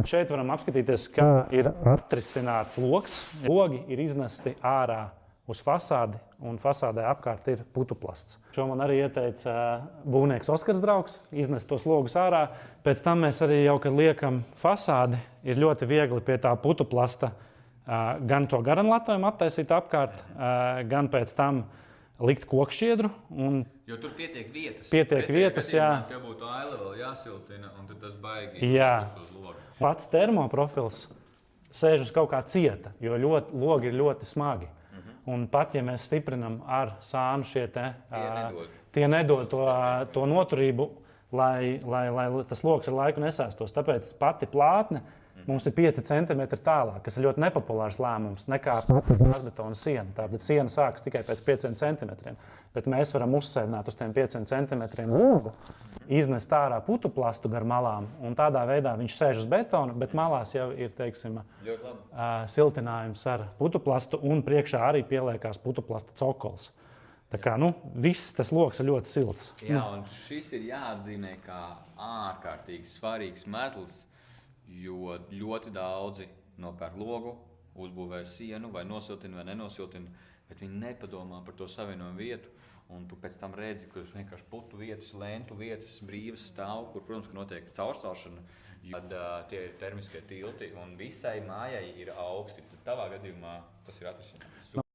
Šeit varam apskatīties, kā ir atrisināts logs. Logi ir iznesti ārā uz fasādi, un fasādē apkārt ir putuplasts. Šo man arī ieteica būvnieks Oskars Draugs, iznest tos logus ārā. Pēc tam mēs arī jau, kad liekam fasādi, ir ļoti viegli pie tā putuplasta gan to garanlatojumu aptaisīt apkārt, gan pēc tam likt kokšķiedru. Jo tur pietiek vietas. Pietiek vietas, jā. Tev būtu aila vēl jāsiltina, un tad tas baigi uz logu. Pats termoprofils sēž uz kaut kā cieta, jo logi ir ļoti smagi. Un pat, ja mēs stiprinam ar sānu tie nedod to noturību, lai tas logs ar laiku nesēstos. Tāpēc pati plātne mums ir 5 cm tālāk, kas ir ļoti nepopulārs lēmums nekā gāzbetona siena. Tātad siena sākas tikai pēc 5 cm, bet mēs varam uzsēdināt uz tiem 5 cm logu, iznest ārā putuplastu gar malām, un tādā veidā viņš sēž uz betona, bet malās jau ir, teiksim, siltinājums ar putuplastu, un priekšā arī pieliekās putuplasta cokols. Tā kā, viss tas logs ir ļoti silts. Jā, un šis ir jāatzīmē kā ārkārtīgi svarīgs mezgls, jo ļoti daudzi nopērk logu, uzbūvē sienu, vai nosiltina, vai nenosiltina, bet viņi nepadomā par to savienojumu vietu. Un tu pēc tam redzi, ka vienkārši putu vietas, lentu vietas, brīvas stāv, kur, protams, ka notiek caursalšana, tad tie ir termiskie tilti un visai mājai ir augsti. Tad tavā gadījumā tas ir atrisināts.